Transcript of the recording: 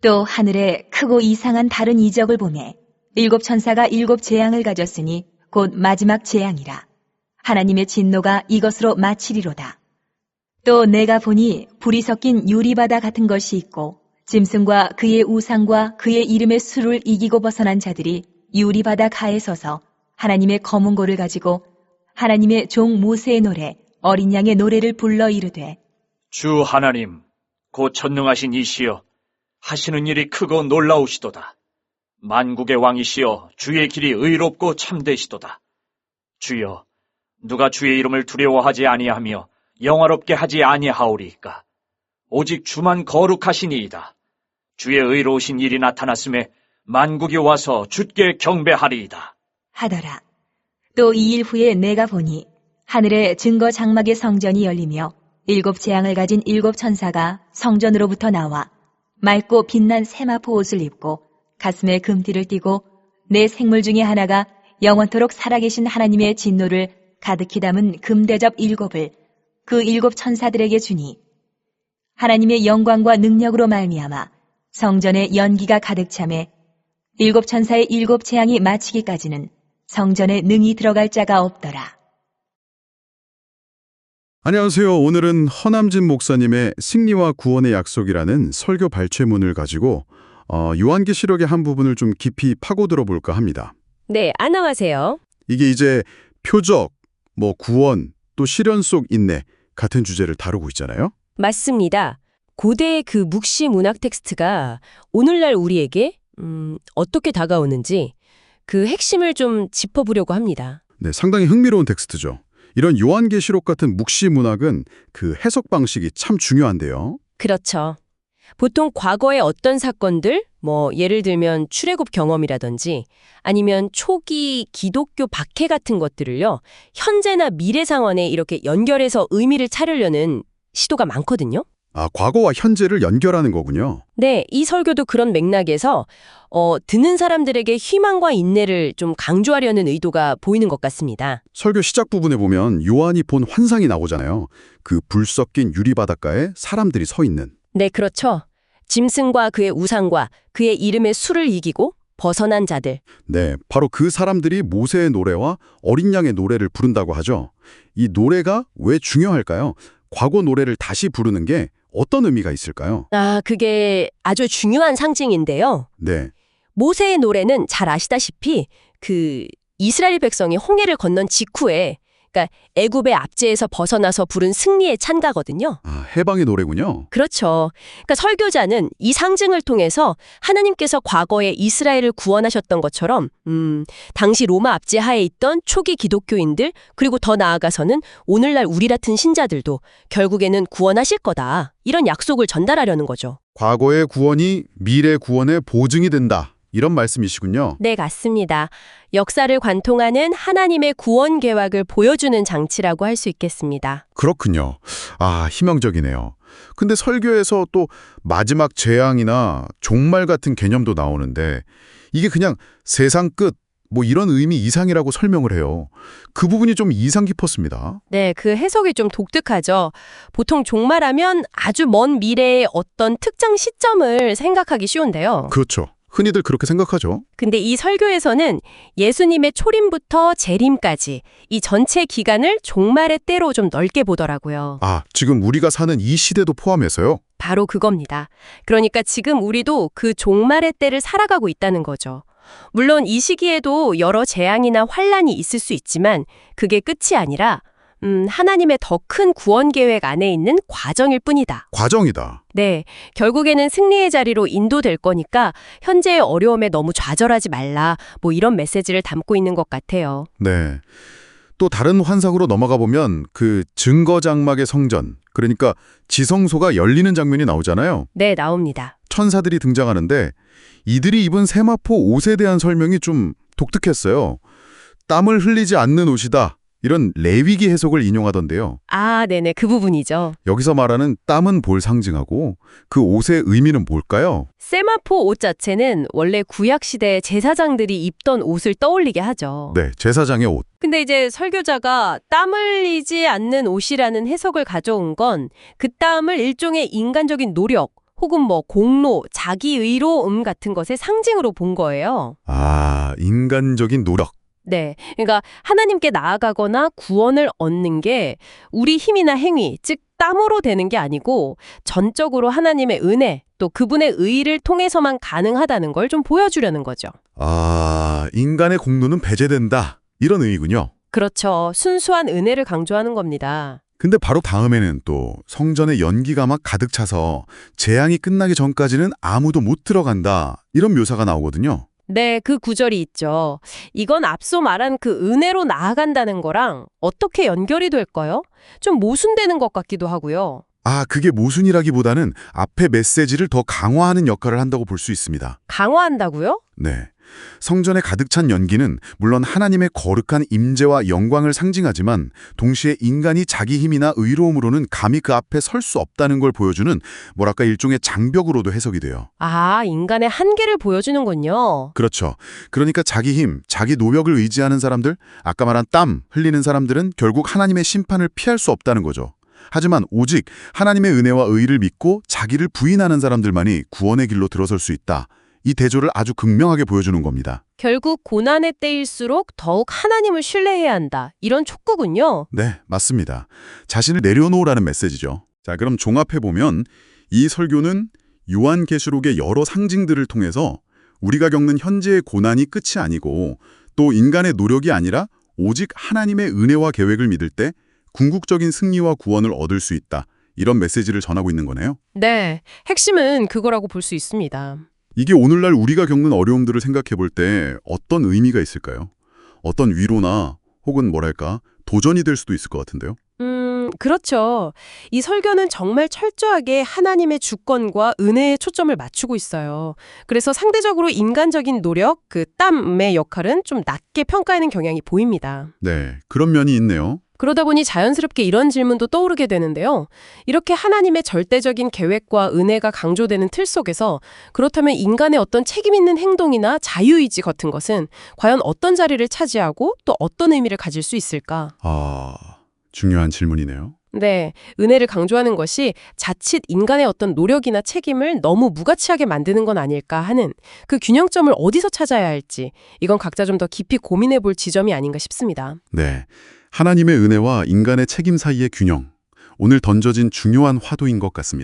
또 하늘에 크고 이상한 다른 이적을 보매 일곱 천사가 일곱 재앙을 가졌으니 곧 마지막 재앙이라. 하나님의 진노가 이것으로 마치리로다. 또 내가 보니 불이 섞인 유리바다 같은 것이 있고 짐승과 그의 우상과 그의 이름의 수를 이기고 벗어난 자들이 유리바다 가에 서서 하나님의 검은 고를 가지고 하나님의 종 모세의 노래 어린 양의 노래를 불러 이르되 주 하나님 곧 전능하신 이시여 하시는 일이 크고 놀라우시도다. 만국의 왕이시여 주의 길이 의롭고 참되시도다. 주여 누가 주의 이름을 두려워하지 아니하며 영화롭게 하지 아니하오리이까. 오직 주만 거룩하시니이다. 주의 의로우신 일이 나타났음에 만국이 와서 주께 경배하리이다. 하더라. 또 2일 후에 내가 보니 하늘에 증거 장막의 성전이 열리며 일곱 재앙을 가진 일곱 천사가 성전으로부터 나와 맑고 빛난 세마포 옷을 입고 가슴에 금띠를 띠고 내 생물 중에 하나가 영원토록 살아계신 하나님의 진노를 가득히 담은 금대접 일곱을 그 일곱 천사들에게 주니 하나님의 영광과 능력으로 말미암아 성전에 연기가 가득 차매 일곱 천사의 일곱 재앙이 마치기까지는 성전에 능히 들어갈 자가 없더라. 안녕하세요. 오늘은 허남진 목사님의 승리와 구원의 약속이라는 설교 발췌문을 가지고 요한계시록의 한 부분을 좀 깊이 파고들어 볼까 합니다. 네, 안녕하세요. 이게 이제 표적, 구원, 또 시련 속 인내 같은 주제를 다루고 있잖아요. 맞습니다. 고대의 그 묵시 문학 텍스트가 오늘날 우리에게 어떻게 다가오는지 그 핵심을 좀 짚어보려고 합니다. 네, 상당히 흥미로운 텍스트죠. 이런 요한계시록 같은 묵시 문학은 그 해석 방식이 참 중요한데요. 그렇죠. 보통 과거의 어떤 사건들, 예를 들면 출애굽 경험이라든지 아니면 초기 기독교 박해 같은 것들을요, 현재나 미래 상황에 이렇게 연결해서 의미를 찾으려는 시도가 많거든요. 아, 과거와 현재를 연결하는 거군요. 네, 이 설교도 그런 맥락에서 듣는 사람들에게 희망과 인내를 좀 강조하려는 의도가 보이는 것 같습니다. 설교 시작 부분에 보면 요한이 본 환상이 나오잖아요. 그 불 섞인 유리 바닷가에 사람들이 서 있는. 네, 그렇죠. 짐승과 그의 우상과 그의 이름의 수를 이기고 벗어난 자들. 네, 바로 그 사람들이 모세의 노래와 어린 양의 노래를 부른다고 하죠. 이 노래가 왜 중요할까요? 과거 노래를 다시 부르는 게 어떤 의미가 있을까요? 그게 아주 중요한 상징인데요. 네. 모세의 노래는 잘 아시다시피 그 이스라엘 백성이 홍해를 건넌 직후에 그러니까 애굽의 압제에서 벗어나서 부른 승리의 찬가거든요. 아, 해방의 노래군요. 그렇죠. 그러니까 설교자는 이 상징을 통해서 하나님께서 과거에 이스라엘을 구원하셨던 것처럼 당시 로마 압제 하에 있던 초기 기독교인들 그리고 더 나아가서는 오늘날 우리 같은 신자들도 결국에는 구원하실 거다. 이런 약속을 전달하려는 거죠. 과거의 구원이 미래 구원의 보증이 된다. 이런 말씀이시군요. 네, 맞습니다. 역사를 관통하는 하나님의 구원 계획을 보여주는 장치라고 할 수 있겠습니다. 그렇군요. 아, 희망적이네요. 근데 설교에서 또 마지막 재앙이나 종말 같은 개념도 나오는데 이게 그냥 세상 끝, 이런 의미 이상이라고 설명을 해요. 그 부분이 좀 인상 깊었습니다. 네, 그 해석이 좀 독특하죠. 보통 종말하면 아주 먼 미래의 어떤 특정 시점을 생각하기 쉬운데요. 그렇죠. 흔히들 그렇게 생각하죠. 근데 이 설교에서는 예수님의 초림부터 재림까지 이 전체 기간을 종말의 때로 좀 넓게 보더라고요. 아, 지금 우리가 사는 이 시대도 포함해서요? 바로 그겁니다. 그러니까 지금 우리도 그 종말의 때를 살아가고 있다는 거죠. 물론 이 시기에도 여러 재앙이나 환란이 있을 수 있지만 그게 끝이 아니라 하나님의 더 큰 구원 계획 안에 있는 과정일 뿐이다. 과정이다. 네, 결국에는 승리의 자리로 인도될 거니까 현재의 어려움에 너무 좌절하지 말라. 이런 메시지를 담고 있는 것 같아요. 네. 또 다른 환상으로 넘어가 보면 그 증거 장막의 성전, 그러니까 지성소가 열리는 장면이 나오잖아요. 네, 나옵니다. 천사들이 등장하는데 이들이 입은 세마포 옷에 대한 설명이 좀 독특했어요. 땀을 흘리지 않는 옷이다. 이런 레위기 해석을 인용하던데요. 아, 네네. 그 부분이죠. 여기서 말하는 땀은 뭘 상징하고 그 옷의 의미는 뭘까요? 세마포 옷 자체는 원래 구약시대 제사장들이 입던 옷을 떠올리게 하죠. 네, 제사장의 옷. 근데 이제 설교자가 땀 흘리지 않는 옷이라는 해석을 가져온 건 그 땀을 일종의 인간적인 노력 혹은 뭐 공로, 자기의로움 같은 것의 상징으로 본 거예요. 아, 인간적인 노력. 네. 그러니까 하나님께 나아가거나 구원을 얻는 게 우리 힘이나 행위, 즉 땀으로 되는 게 아니고 전적으로 하나님의 은혜, 또 그분의 의를 통해서만 가능하다는 걸 좀 보여주려는 거죠. 아, 인간의 공로는 배제된다. 이런 의미군요. 그렇죠. 순수한 은혜를 강조하는 겁니다. 근데 바로 다음에는 또 성전에 연기가 막 가득 차서 재앙이 끝나기 전까지는 아무도 못 들어간다. 이런 묘사가 나오거든요. 네, 그 구절이 있죠. 이건 앞서 말한 그 은혜로 나아간다는 거랑 어떻게 연결이 될까요? 좀 모순되는 것 같기도 하고요. 아, 그게 모순이라기보다는 앞에 메시지를 더 강화하는 역할을 한다고 볼 수 있습니다. 강화한다고요? 네. 성전에 가득 찬 연기는 물론 하나님의 거룩한 임재와 영광을 상징하지만 동시에 인간이 자기 힘이나 의로움으로는 감히 그 앞에 설 수 없다는 걸 보여주는 뭐랄까 일종의 장벽으로도 해석이 돼요. 아, 인간의 한계를 보여주는군요. 그렇죠. 그러니까 자기 힘, 자기 노력을 의지하는 사람들, 아까 말한 땀 흘리는 사람들은 결국 하나님의 심판을 피할 수 없다는 거죠. 하지만 오직 하나님의 은혜와 의를 믿고 자기를 부인하는 사람들만이 구원의 길로 들어설 수 있다. 이 대조를 아주 극명하게 보여주는 겁니다. 결국 고난의 때일수록 더욱 하나님을 신뢰해야 한다. 이런 촉구군요. 네, 맞습니다. 자신을 내려놓으라는 메시지죠. 자, 그럼 종합해보면 이 설교는 요한계시록의 여러 상징들을 통해서 우리가 겪는 현재의 고난이 끝이 아니고 또 인간의 노력이 아니라 오직 하나님의 은혜와 계획을 믿을 때 궁극적인 승리와 구원을 얻을 수 있다. 이런 메시지를 전하고 있는 거네요. 네, 핵심은 그거라고 볼 수 있습니다. 이게 오늘날 우리가 겪는 어려움들을 생각해 볼 때 어떤 의미가 있을까요? 어떤 위로나 혹은 뭐랄까 도전이 될 수도 있을 것 같은데요. 그렇죠. 이 설교는 정말 철저하게 하나님의 주권과 은혜에 초점을 맞추고 있어요. 그래서 상대적으로 인간적인 노력, 그 땀의 역할은 좀 낮게 평가하는 경향이 보입니다. 네, 그런 면이 있네요. 그러다 보니 자연스럽게 이런 질문도 떠오르게 되는데요. 이렇게 하나님의 절대적인 계획과 은혜가 강조되는 틀 속에서 그렇다면 인간의 어떤 책임 있는 행동이나 자유의지 같은 것은 과연 어떤 자리를 차지하고 또 어떤 의미를 가질 수 있을까? 아, 중요한 질문이네요. 네, 은혜를 강조하는 것이 자칫 인간의 어떤 노력이나 책임을 너무 무가치하게 만드는 건 아닐까 하는 그 균형점을 어디서 찾아야 할지 이건 각자 좀 더 깊이 고민해 볼 지점이 아닌가 싶습니다. 네, 하나님의 은혜와 인간의 책임 사이의 균형. 오늘 던져진 중요한 화두인 것 같습니다.